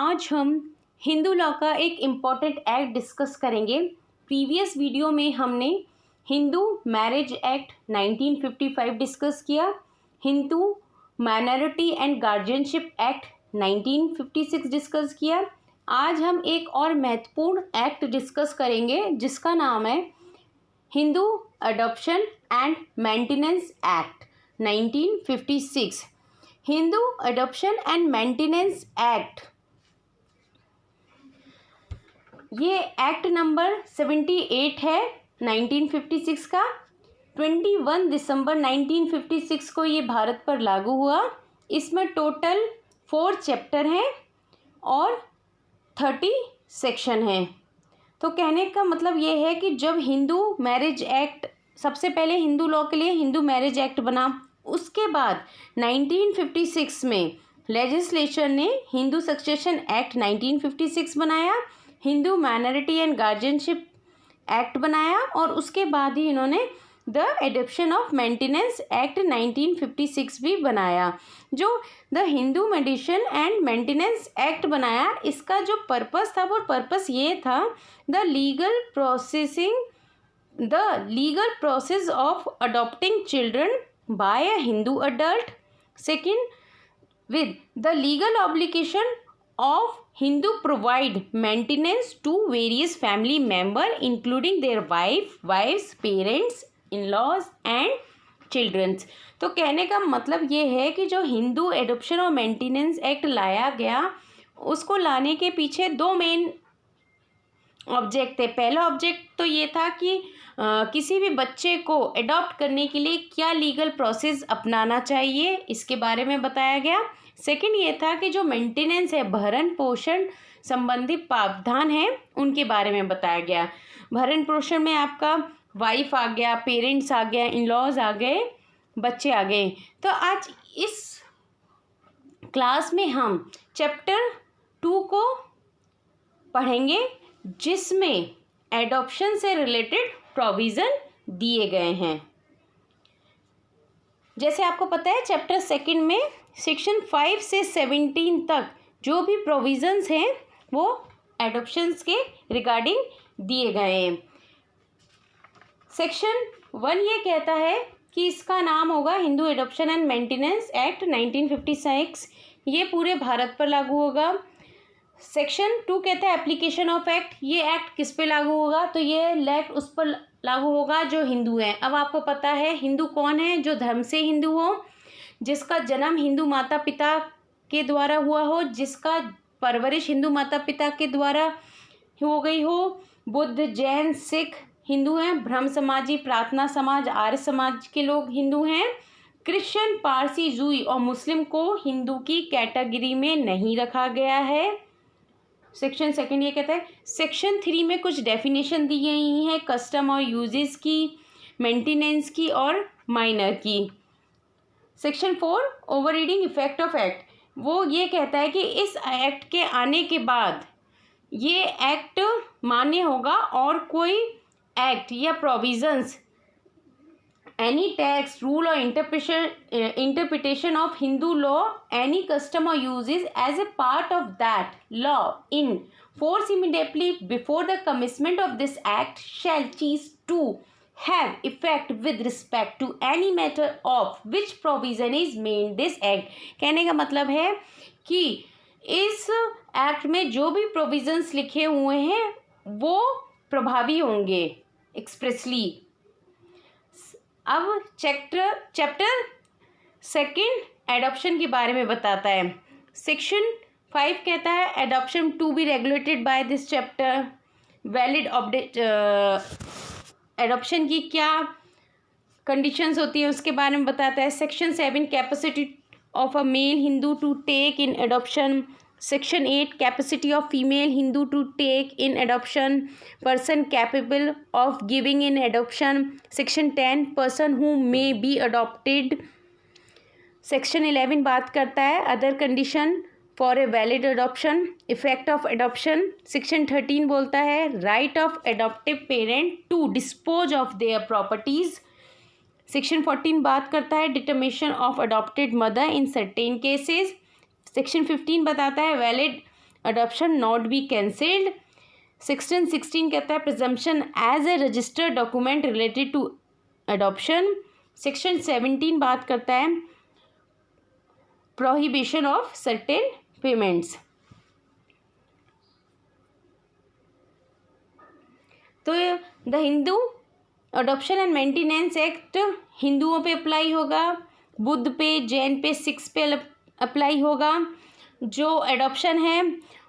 आज हम हिंदू लॉ का एक इम्पॉर्टेंट एक्ट डिस्कस करेंगे। प्रीवियस वीडियो में हमने हिंदू मैरिज एक्ट 1955 डिस्कस किया, Hindu minority and guardianship act 1956 discuss किया। आज हम एक और महत्वपूर्ण एक्ट डिस्कस करेंगे जिसका नाम है Hindu adoption and maintenance act 1956। Hindu adoption and maintenance act, ये एक्ट नंबर 78 है 1956 का। 21 दिसंबर 1956 को ये भारत पर लागू हुआ। इसमें टोटल 4 चैप्टर हैं और 30 सेक्शन हैं। तो कहने का मतलब ये है कि जब हिंदू मैरिज एक्ट, सबसे पहले हिंदू लॉ के लिए हिंदू मैरिज एक्ट बना, उसके बाद 1956 में लेजिस्लेचर ने हिंदू सक्सेशन एक्ट 1956 बनाया, Hindu minority and guardianship act बनाया और उसके बाद ही इन्होंने the adoption of maintenance act 1956 भी बनाया। जो द हिंदू मेडिशन एंड मेंटेनेंस एक्ट बनाया, इसका जो पर्पस था वो पर्पस ये था, the legal process of adopting children by a Hindu adult. Second, with the legal obligation of Hindu provide maintenance to various family member including their wives, parents, in-laws and children। तो कहने का मतलब ये है कि जो हिंदू एडॉप्शन और मेंटेनेंस एक्ट लाया गया, उसको लाने के पीछे 2 मेन ऑब्जेक्ट थे। पहला ऑब्जेक्ट तो ये था कि किसी भी बच्चे को अडॉप्ट करने के लिए क्या लीगल प्रोसेस अपनाना चाहिए, इसके बारे में बताया गया। सेकंड ये था कि जो मेंटेनेंस है, भरण पोषण संबंधी प्रावधान है, उनके बारे में बताया गया। भरण पोषण में आपका वाइफ आ गया, पेरेंट्स आ गया, इन लॉज आ गए, बच्चे आ गए। तो आज इस क्लास में हम चैप्टर 2 को पढ़ेंगे जिसमें एडॉप्शन से रिलेटेड प्रोविज़न दिए गए हैं। जैसे आपको पता है चैप्टर 2 में सेक्शन 5 से 17 तक जो भी प्रोविज़न्स हैं वो एडॉप्शंस के रिगार्डिंग दिए गए हैं। सेक्शन 1 ये कहता है कि इसका नाम होगा Hindu adoption and maintenance act 1956। ये पूरे भारत पर लागू होगा। सेक्शन 2 कहता है एप्लीकेशन ऑफ एक्ट। ये एक्ट किस पे लागू होगा, तो ये एक्ट उस पर लागू होगा जो हिंदू हैं। अब आपको पता है हिंदू कौन है, जो धर्म से हिंदू हो, जिसका जन्म हिंदू माता पिता के द्वारा हुआ हो, जिसका परवरिश हिंदू माता पिता के द्वारा हो गई हो। बुद्ध, जैन, सिख हिंदू हैं। ब्रह्म समाजी, प्रार्थना समाज, आर्य समाज के लोग हिंदू हैं। क्रिश्चियन, पारसी, जूई और मुस्लिम को हिंदू की कैटेगरी में नहीं रखा गया है। सेक्शन 2 ये कहता है। सेक्शन 3 में कुछ डेफिनेशन दी गई हैं कस्टम और यूजेस की, मेंटेनेंस की और माइनर की। Section 4 over reading effect of act, वो ये कहता है कि इस एक्ट के आने के बाद ये एक्ट मान्य होगा और कोई एक्ट या provisions, any text, rule or interpretation of Hindu law, any custom or uses as a part of that law in force immediately before the commencement of this act shall cease to have effect with respect to any matter of which provision is made this act। कहने का मतलब है कि इस act में जो भी provisions लिखे हुए हैं वो प्रभावी होंगे एक्सप्रेसली। अब चैप्टर 2 एडॉप्शन के बारे में बताता है। सेक्शन 5 कहता है adoption to be regulated by this chapter. Valid adoption की क्या कंडीशंस होती हैं उसके बारे में बताता है। Section 7 capacity of a male Hindu to take in adoption. Section 8 capacity of female Hindu to take in adoption, person capable of giving in adoption। Section 10 person who may be adopted। Section 11 बात करता है other condition for a valid adoption, effect of adoption। Section 13 बोलता है right of adoptive parent to dispose of their properties। Section 14 बात करता है determination of adopted mother in certain cases। Section 15 बताता है valid adoption not be cancelled. Section 16 कहता है presumption as a registered document related to adoption. Section 17 बात करता है प्रोहिबिशन ऑफ सर्टेन पेमेंट्स। तो the Hindu adoption and maintenance act हिंदुओं पे अप्लाई होगा, बुद्ध पे, जैन पे, सिख्स पे अप्लाई होगा। जो एडॉप्शन है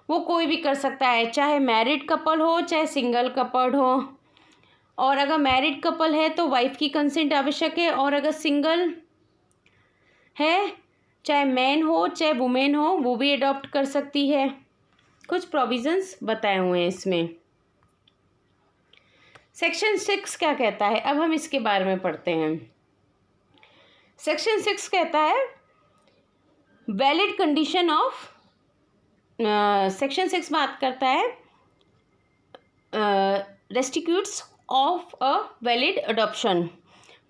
वो कोई भी कर सकता है, चाहे मैरिड कपल हो चाहे सिंगल कपल हो। और अगर मैरिड कपल है तो वाइफ की कंसेंट आवश्यक है, और अगर सिंगल है चाहे मैन हो चाहे वुमेन हो वो भी अडॉप्ट कर सकती है। कुछ प्रोविजंस बताए हुए हैं इसमें। सेक्शन 6 क्या कहता है, अब हम इसके बारे में पढ़ते हैं। सेक्शन 6 कहता है वैलिड कंडीशन ऑफ, सेक्शन 6 बात करता है restitutes of a valid adoption.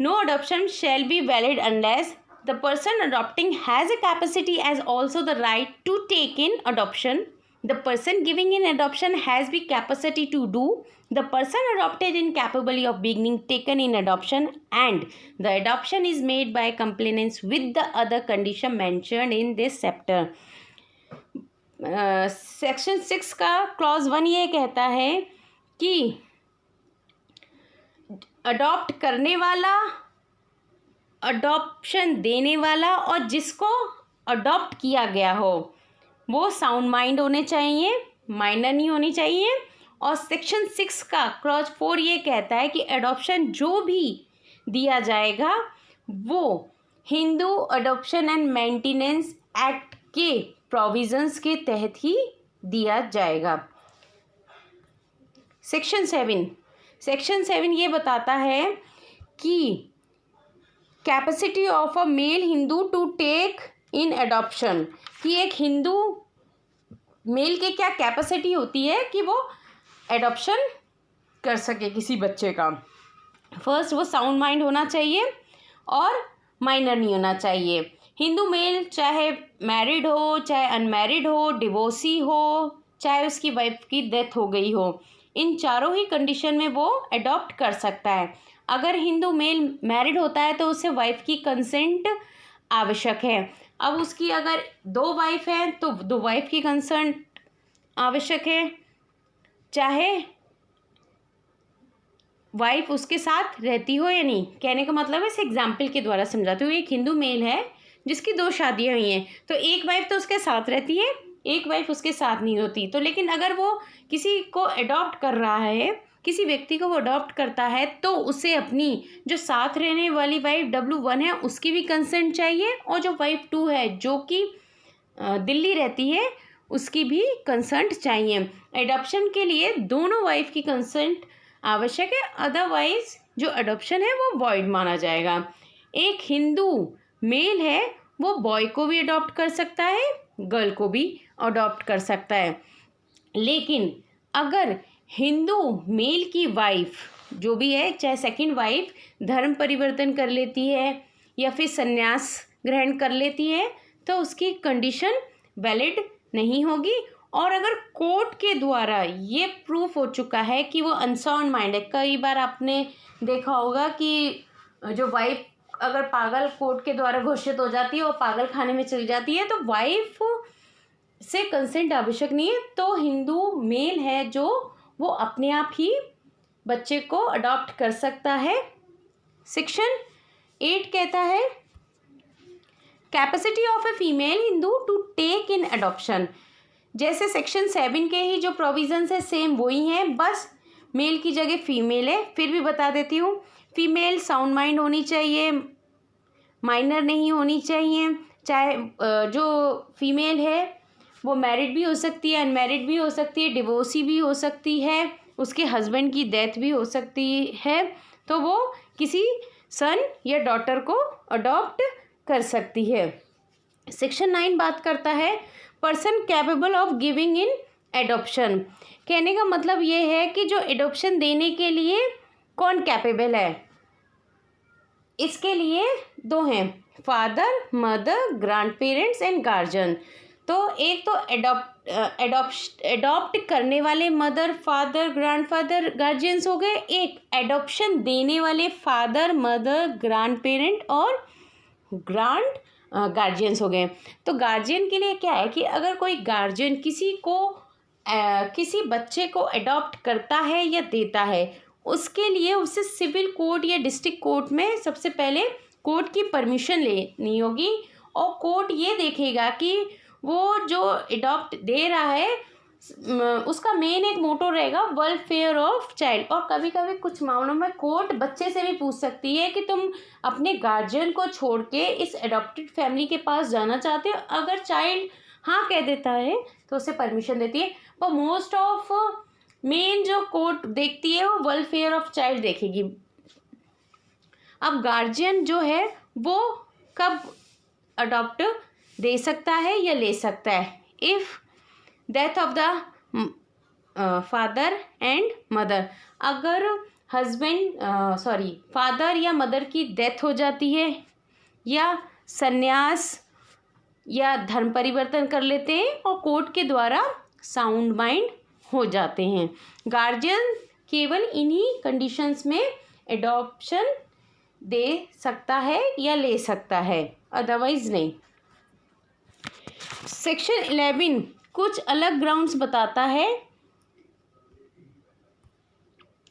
No adoption shall be valid unless the person adopting has a capacity as also the right to take in adoption. The person giving in adoption has the capacity to do. The person adopted incapable of being taken in adoption, and the adoption is made by compliance with the other condition mentioned in this chapter. Section 6 का clause 1 ये कहता है कि adopt करने वाला, adoption देने वाला और जिसको अडॉप्ट किया गया हो वो साउंड माइंड होने चाहिए, माइनर नहीं होनी चाहिए। और सेक्शन 6 का क्लॉज 4 ये कहता है कि अडॉप्शन जो भी दिया जाएगा वो Hindu adoption and maintenance act के प्रोविजंस के तहत ही दिया जाएगा। सेक्शन 7 ये बताता है कि capacity of a male Hindu to take in adoption, कि एक हिंदू मेल के क्या कैपेसिटी होती है कि वो एडॉप्शन कर सके किसी बच्चे का। फर्स्ट वो साउंड माइंड होना चाहिए और माइनर नहीं होना चाहिए। हिंदू मेल चाहे मैरिड हो चाहे अनमैरिड हो, डिवोर्सी हो चाहे उसकी वाइफ की डेथ हो गई हो, इन चारों ही कंडीशन में वो अडॉप्ट कर सकता है। अगर हिंदू मेल मैरिड होता है तो उसे वाइफ की कंसेंट आवश्यक है। अब उसकी अगर 2 वाइफ हैं तो 2 वाइफ की कंसेंट आवश्यक है, चाहे वाइफ उसके साथ रहती हो या नहीं। कहने का मतलब है, इस एग्जाम्पल के द्वारा समझाती हूँ। एक हिंदू मेल है जिसकी 2 शादियाँ हुई हैं, तो एक वाइफ तो उसके साथ रहती है, एक वाइफ उसके साथ नहीं होती। तो लेकिन अगर वो किसी को अडॉप्ट कर रहा है, किसी व्यक्ति को वो अडॉप्ट करता है, तो उसे अपनी जो साथ रहने वाली वाइफ W1 है उसकी भी कंसेंट चाहिए, और जो वाइफ 2 है जो कि दिल्ली रहती है उसकी भी कंसेंट चाहिए। अडॉप्शन के लिए दोनों वाइफ की कंसेंट आवश्यक है, अदरवाइज जो अडॉप्शन है वो वॉइड माना जाएगा। एक हिंदू मेल है वो बॉय को भी अडॉप्ट कर सकता है, गर्ल को भी अडॉप्ट कर सकता है। लेकिन अगर हिंदू मेल की वाइफ जो भी है, चाहे सेकंड वाइफ धर्म परिवर्तन कर लेती है या फिर संन्यास ग्रहण कर लेती है, तो उसकी कंडीशन वैलिड नहीं होगी। और अगर कोर्ट के द्वारा ये प्रूफ हो चुका है कि वो अनसाउंड माइंड है, कई बार आपने देखा होगा कि जो वाइफ अगर पागल कोर्ट के द्वारा घोषित हो जाती है और पागल खाने में चली जाती है, तो वाइफ से कंसेंट आवश्यक नहीं है, तो हिंदू मेल है जो वो अपने आप ही बच्चे को अडॉप्ट कर सकता है। सेक्शन 8 कहता है capacity of a female Hindu to take in adoption. जैसे सेक्शन 7 के ही जो प्रोविजंस है सेम वही हैं, बस मेल की जगह फीमेल है। फिर भी बता देती हूँ, फीमेल साउंड माइंड होनी चाहिए, माइनर नहीं होनी चाहिए। चाहे जो फीमेल है वो मैरिड भी हो सकती है, अनमैरिड भी हो सकती है, डिवोर्सी भी हो सकती है, उसके हस्बैंड की डेथ भी हो सकती है, तो वो किसी सन या डॉटर को अडॉप्ट कर सकती है। सेक्शन 9 बात करता है person capable of giving in adoption. कहने का मतलब ये है कि जो एडॉप्शन देने के लिए कौन कैपेबल है। इसके लिए 2 हैं, father, mother, grand parents and guardian. तो एक तो एडॉप्ट करने वाले मदर, फादर, ग्रैंडफादर, गार्जियंस हो गए। एक एडॉप्शन देने वाले फादर, मदर, ग्रैंड पेरेंट और ग्रांड गार्जियंस हो गए। तो गार्जियन के लिए क्या है कि अगर कोई गार्जियन किसी बच्चे को अडॉप्ट करता है या देता है, उसके लिए उसे सिविल कोर्ट या डिस्ट्रिक्ट कोर्ट में सबसे पहले कोर्ट की परमिशन लेनी होगी। और कोर्ट ये देखेगा कि वो जो अडॉप्ट दे रहा है उसका मेन एक मोटो रहेगा वेलफेयर ऑफ चाइल्ड। और कभी कभी कुछ मामलों में कोर्ट बच्चे से भी पूछ सकती है कि तुम अपने गार्जियन को छोड़ के इस अडॉप्टेड फैमिली के पास जाना चाहते हो। अगर चाइल्ड हाँ कह देता है तो उसे परमिशन देती है। पर मोस्ट ऑफ मेन जो कोर्ट देखती है वो वेलफेयर ऑफ चाइल्ड देखेगी। अब गार्जियन जो है वो कब अडॉप्ट दे सकता है या ले सकता है? If death of the father and mother, अगर फादर या मदर की डेथ हो जाती है या संन्यास या धर्म परिवर्तन कर लेते हैं और कोर्ट के द्वारा साउंड माइंड हो जाते हैं। गार्जियन केवल इन्हीं कंडीशंस में एडॉप्शन दे सकता है या ले सकता है, अदरवाइज नहीं। सेक्शन 11 कुछ अलग ग्राउंड्स बताता है।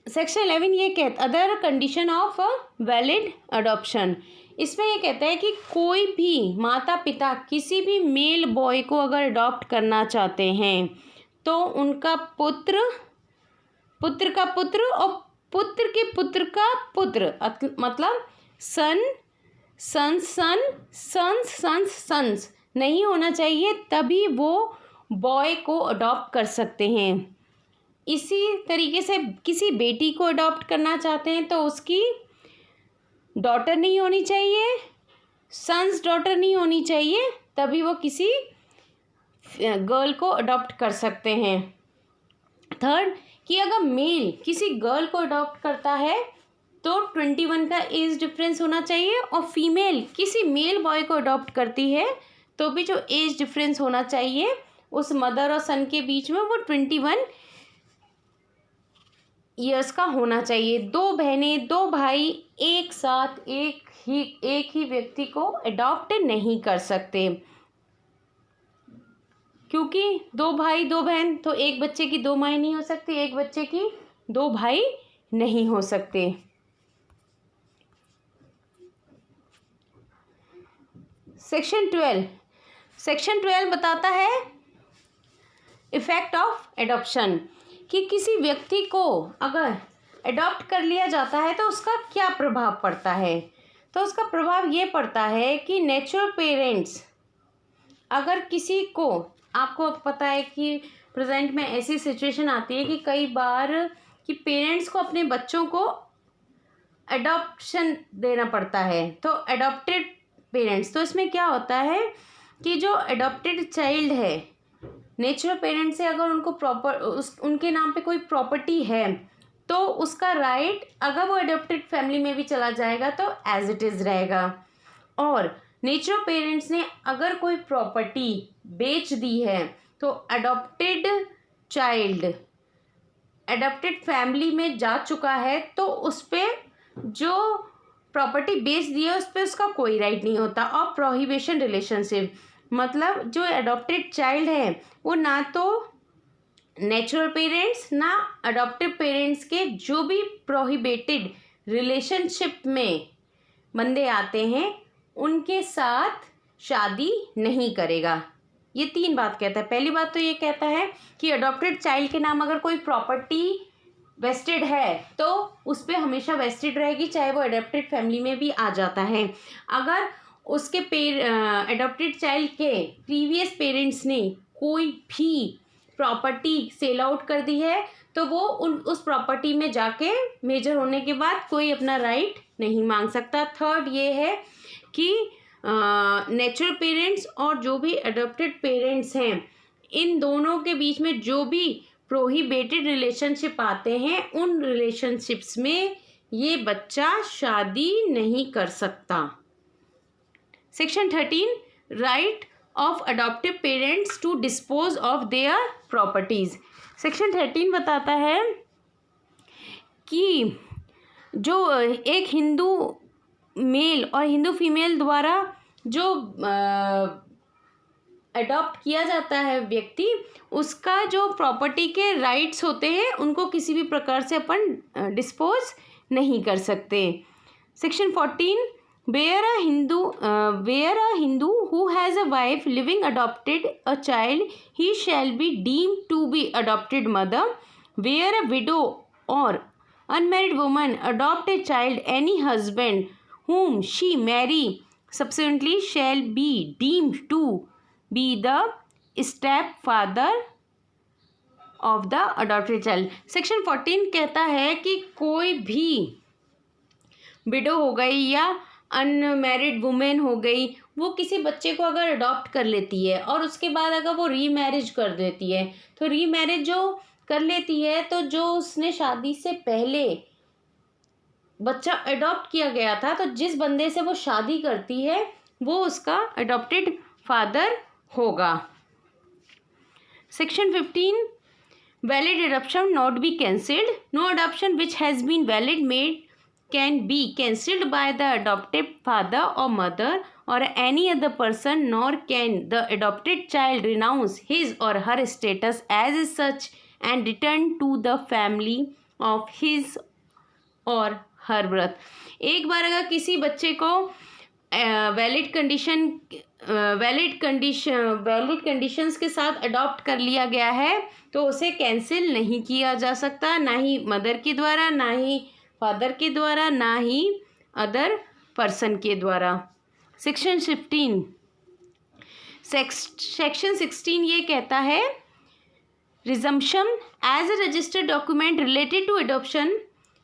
सेक्शन 11 ये कहता other condition of valid adoption. इसमें ये कहता है कि कोई भी माता पिता किसी भी मेल बॉय को अगर अडॉप्ट करना चाहते हैं तो उनका पुत्र का पुत्र और पुत्र के पुत्र का पुत्र, मतलब सन्स नहीं होना चाहिए, तभी वो बॉय को अडॉप्ट कर सकते हैं। इसी तरीके से किसी बेटी को अडॉप्ट करना चाहते हैं तो उसकी डॉटर नहीं होनी चाहिए, सन्स डॉटर नहीं होनी चाहिए, तभी वो किसी गर्ल को अडॉप्ट कर सकते हैं। थर्ड, कि अगर मेल किसी गर्ल को अडॉप्ट करता है तो 21 का एज डिफरेंस होना चाहिए, और फीमेल किसी मेल बॉय को अडॉप्ट करती है तो भी जो एज डिफरेंस होना चाहिए उस मदर और सन के बीच में वो 21 ईयर्स का होना चाहिए। 2 बहनें 2 भाई एक साथ एक ही व्यक्ति को अडॉप्ट नहीं कर सकते, क्योंकि 2 भाई 2 बहन तो एक बच्चे की 2 माएँ नहीं हो सकती, एक बच्चे की 2 भाई नहीं हो सकते। सेक्शन 12 बताता है इफेक्ट ऑफ एडॉप्शन, कि किसी व्यक्ति को अगर अडॉप्ट कर लिया जाता है तो उसका क्या प्रभाव पड़ता है। तो उसका प्रभाव ये पड़ता है कि नेचुरल पेरेंट्स, अगर किसी को, आपको पता है कि प्रेजेंट में ऐसी सिचुएशन आती है कि कई बार कि पेरेंट्स को अपने बच्चों को अडॉप्शन देना पड़ता है, तो अडॉप्टेड पेरेंट्स, तो इसमें क्या होता है कि जो अडॉप्टेड चाइल्ड है नेचुरल पेरेंट्स से अगर उनको उनके नाम पे कोई प्रॉपर्टी है तो उसका राइट अगर वो अडॉप्टेड फैमिली में भी चला जाएगा तो एज इट इज़ रहेगा। और नेचुरल पेरेंट्स ने अगर कोई प्रॉपर्टी बेच दी है तो अडॉप्टेड चाइल्ड अडॉप्टेड फैमिली में जा चुका है तो उस पर जो प्रॉपर्टी बेच दी है उस पर उसका कोई राइट नहीं होता। और प्रोहिबिशन रिलेशनशिप, मतलब जो अडॉप्टेड चाइल्ड है वो ना तो नेचुरल पेरेंट्स ना अडॉप्टेड पेरेंट्स के जो भी प्रोहिबिटेड रिलेशनशिप में बंदे आते हैं उनके साथ शादी नहीं करेगा। ये 3 बात कहता है। पहली बात तो ये कहता है कि अडॉप्टेड चाइल्ड के नाम अगर कोई प्रॉपर्टी वेस्टेड है तो उस पर हमेशा वेस्टेड रहेगी, चाहे वो अडॉप्टेड फैमिली में भी आ जाता है। अगर उसके अडॉप्टेड चाइल्ड के प्रीवियस पेरेंट्स ने कोई भी प्रॉपर्टी सेल आउट कर दी है तो वो उस प्रॉपर्टी में जाके मेजर होने के बाद कोई अपना राइट नहीं मांग सकता। थर्ड ये है कि नेचुरल पेरेंट्स और जो भी अडॉप्टेड पेरेंट्स हैं इन दोनों के बीच में जो भी प्रोहिबिटेड रिलेशनशिप आते हैं उन रिलेशनशिप्स में ये बच्चा शादी नहीं कर सकता। Section 13 right of adoptive parents to dispose of their properties. Section 13 बताता है कि जो एक हिंदू मेल और हिंदू फीमेल द्वारा जो अडॉप्ट किया जाता है व्यक्ति, उसका जो प्रॉपर्टी के राइट्स होते हैं उनको किसी भी प्रकार से अपन डिस्पोज नहीं कर सकते। Section 14, where a Hindu who has a wife living adopted a child, he shall be deemed to be adopted mother. Where a widow or unmarried woman adopt a child, any husband whom she marry subsequently shall be deemed to be the stepfather of the adopted child. Section 14 कहता है कि कोई भी window हो गई या unmarried women हो गई, वो किसी बच्चे को अगर अडॉप्ट कर लेती है और उसके बाद अगर वो रीमैरिज कर देती है, तो रीमैरिज जो कर लेती है तो जो उसने शादी से पहले बच्चा अडॉप्ट किया गया था, तो जिस बंदे से वो शादी करती है वो उसका अडॉप्टेड फादर होगा। Section 15, valid adoption not be cancelled. No adoption which has been valid made can be cancelled by the adoptive father or mother or any other person, nor can the adopted child renounce his or her status as such and return to the family of his or her birth. एक बार अगर किसी बच्चे को valid conditions के साथ adopt कर लिया गया है तो उसे कैंसिल नहीं किया जा सकता, ना ही मदर के द्वारा, ना ही फादर के द्वारा, ना ही अदर पर्सन के द्वारा। सेक्शन 16 ये कहता है, presumption as a registered document related to adoption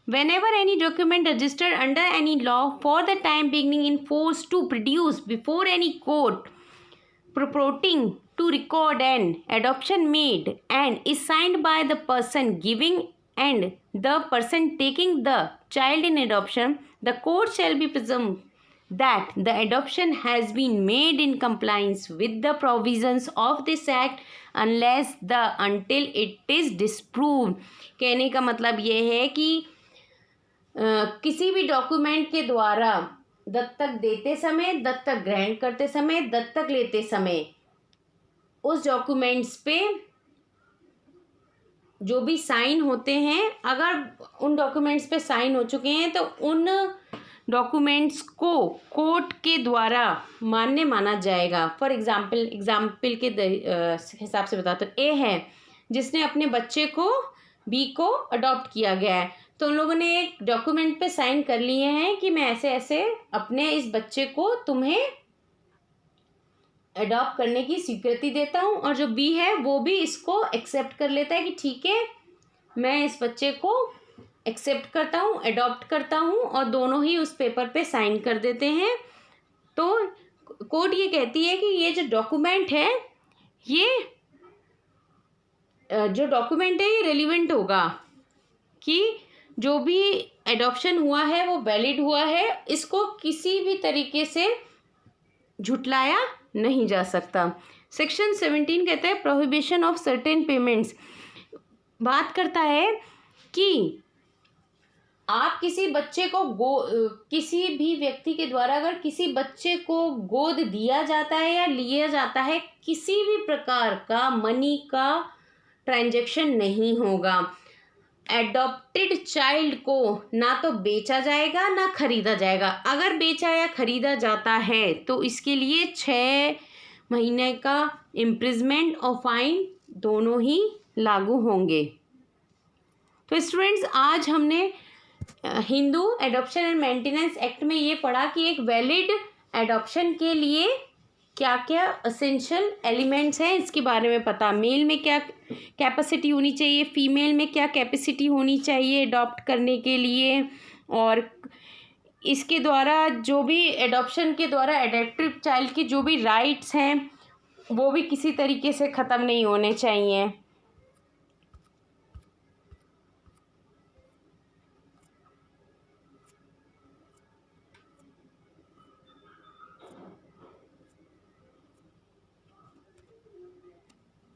whenever any document registered under any law for the time being in force to produce before any court purporting to record an adoption made and is signed by the person giving and the person taking the child in adoption, the court shall be presumed that the adoption has been made in compliance with the provisions of this act until it is disproved। कहने का मतलब ये है कि किसी भी document के द्वारा दत्तक देते समय, दत्तक ग्रहण करते समय, दत्तक लेते समय उस डॉक्यूमेंट्स पे जो भी साइन होते हैं, अगर उन डॉक्यूमेंट्स पे साइन हो चुके हैं तो उन डॉक्यूमेंट्स को कोर्ट के द्वारा मान्य माना जाएगा। फॉर एग्जाम्पल के हिसाब से बता तो ए है जिसने अपने बच्चे को बी को अडॉप्ट किया गया है, तो उन लोगों ने एक डॉक्यूमेंट पे साइन कर लिए हैं कि मैं ऐसे ऐसे अपने इस बच्चे को तुम्हें अडॉप्ट करने की स्वीकृति देता हूँ, और जो बी है वो भी इसको एक्सेप्ट कर लेता है कि ठीक है मैं इस बच्चे को एक्सेप्ट करता हूँ, अडॉप्ट करता हूँ, और दोनों ही उस पेपर पे साइन कर देते हैं। तो कोर्ट ये कहती है कि ये जो डॉक्यूमेंट है ये रेलिवेंट होगा कि जो भी एडॉप्शन हुआ है वो वैलिड हुआ है, इसको किसी भी तरीके से झुटलाया नहीं जा सकता। सेक्शन 17 कहता है प्रोहिबिशन ऑफ सर्टेन पेमेंट्स, बात करता है कि आप किसी बच्चे को किसी भी व्यक्ति के द्वारा अगर किसी बच्चे को गोद दिया जाता है या लिया जाता है, किसी भी प्रकार का मनी का ट्रांजैक्शन नहीं होगा। एडॉप्टेड चाइल्ड को ना तो बेचा जाएगा ना खरीदा जाएगा। अगर बेचा या खरीदा जाता है तो इसके लिए 6 महीने का इम्प्रिजमेंट और फाइन दोनों ही लागू होंगे। तो स्टूडेंट्स, आज हमने Hindu adoption and maintenance act में ये पढ़ा कि एक वैलिड एडॉप्शन के लिए क्या क्या असेंशियल एलिमेंट्स हैं इसके बारे में पता। मेल में क्या कैपेसिटी होनी चाहिए, फीमेल में क्या कैपेसिटी होनी चाहिए अडॉप्ट करने के लिए, और इसके द्वारा जो भी एडॉप्शन के द्वारा अडॉप्टेड चाइल्ड के जो भी राइट्स हैं वो भी किसी तरीके से ख़त्म नहीं होने चाहिए।